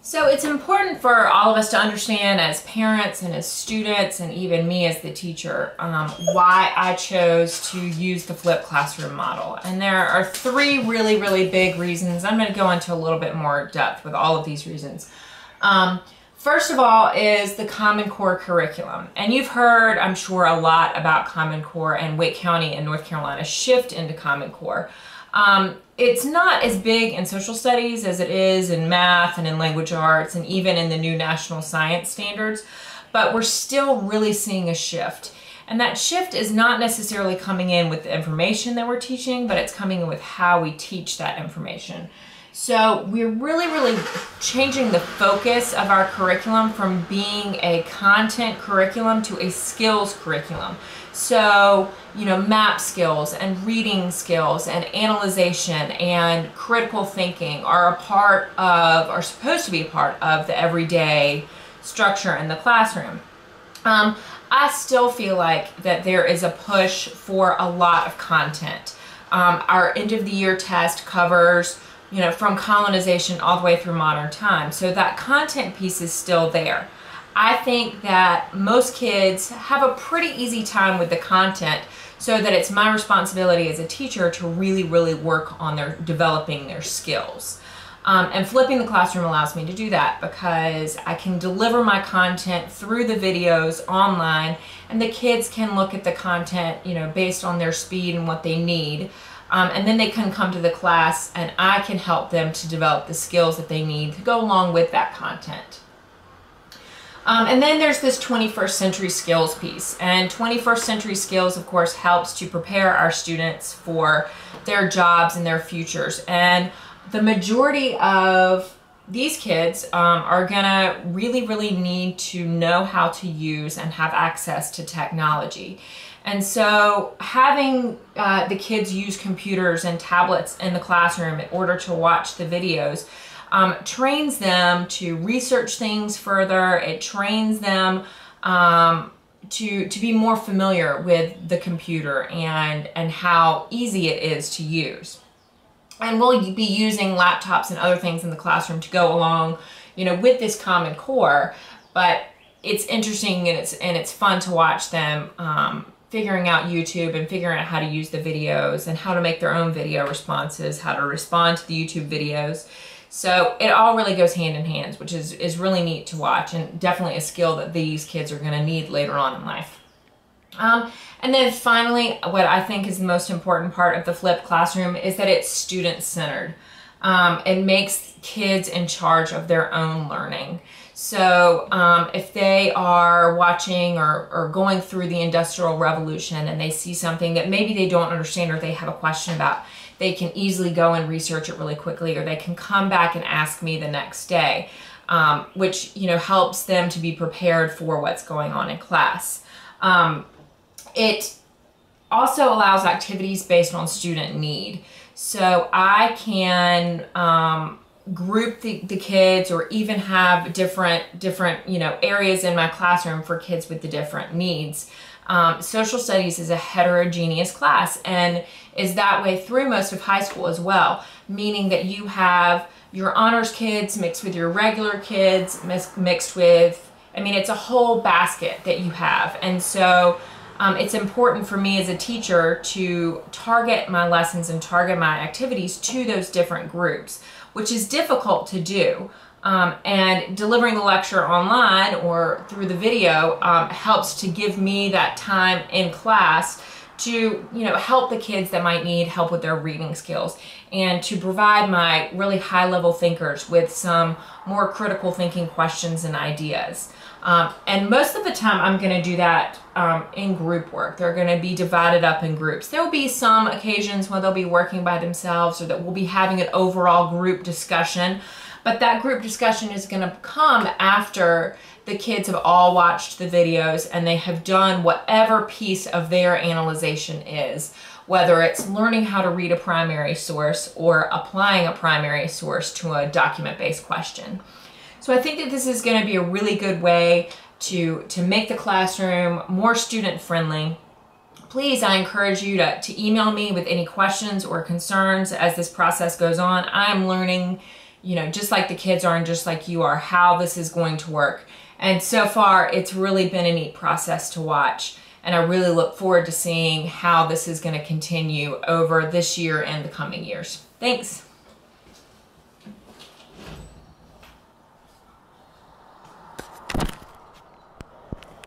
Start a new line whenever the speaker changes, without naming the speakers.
So it's important for all of us to understand as parents and as students and even me as the teacher why I chose to use the flipped classroom model. And there are three really big reasons. I'm going to go into a little bit more depth with all of these reasons. First of all is the Common Core curriculum. And you've heard, I'm sure, a lot about Common Core and Wake County and North Carolina shift into Common Core. It's not as big in social studies as it is in math and in language arts and even in the new national science standards, but we're still really seeing a shift. And that shift is not necessarily coming in with the information that we're teaching, but it's coming in with how we teach that information. So we're really changing the focus of our curriculum from being a content curriculum to a skills curriculum. So, you know, map skills and reading skills and analyzation and critical thinking are supposed to be a part of the everyday structure in the classroom. I still feel like that there is a push for a lot of content. Our end of the year test covers, you know, from colonization all the way through modern times. So that content piece is still there. I think that most kids have a pretty easy time with the content, so that it's my responsibility as a teacher to really work on developing their skills. And flipping the classroom allows me to do that because I can deliver my content through the videos online, and the kids can look at the content, you know, based on their speed and what they need. And then they can come to the class and I can help them to develop the skills that they need to go along with that content. And then there's this 21st century skills piece. And 21st century skills, of course, helps to prepare our students for their jobs and their futures. And the majority of these kids are gonna really need to know how to use and have access to technology. And so having the kids use computers and tablets in the classroom in order to watch the videos trains them to research things further. It trains them to be more familiar with the computer and how easy it is to use. And we'll be using laptops and other things in the classroom to go along, you know, with this Common Core. But it's interesting and it's fun to watch them figuring out YouTube and figuring out how to use the videos and how to make their own video responses, how to respond to the YouTube videos. So it all really goes hand in hand, which is really neat to watch and definitely a skill that these kids are going to need later on in life. And then finally, what I think is the most important part of the flipped classroom is that it's student-centered. It makes kids in charge of their own learning. So if they are watching or going through the Industrial Revolution and they see something that maybe they don't understand or they have a question about, they can easily go and research it really quickly, or they can come back and ask me the next day, which, you know, helps them to be prepared for what's going on in class. It also allows activities based on student need. So I can group the kids or even have different you know, areas in my classroom for kids with the different needs. Social studies is a heterogeneous class and is that way through most of high school as well, meaning that you have your honors kids mixed with your regular kids, mixed with, I mean, it's a whole basket that you have. And so it's important for me as a teacher to target my lessons and target my activities to those different groups, which is difficult to do. And delivering the lecture online or through the video helps to give me that time in class to, you know, help the kids that might need help with their reading skills and to provide my really high-level thinkers with some more critical thinking questions and ideas. And most of the time I'm going to do that in group work. They're going to be divided up in groups. There will be some occasions when they'll be working by themselves or that we'll be having an overall group discussion. But that group discussion is going to come after the kids have all watched the videos and they have done whatever piece of their analyzation is, whether it's learning how to read a primary source or applying a primary source to a document-based question. So I think that this is going to be a really good way to make the classroom more student-friendly, Please, I encourage you to email me with any questions or concerns as this process goes on. I'm learning, you know, just like the kids are and just like you are, how this is going to work. And so far, it's really been a neat process to watch. And I really look forward to seeing how this is going to continue over this year and the coming years. Thanks.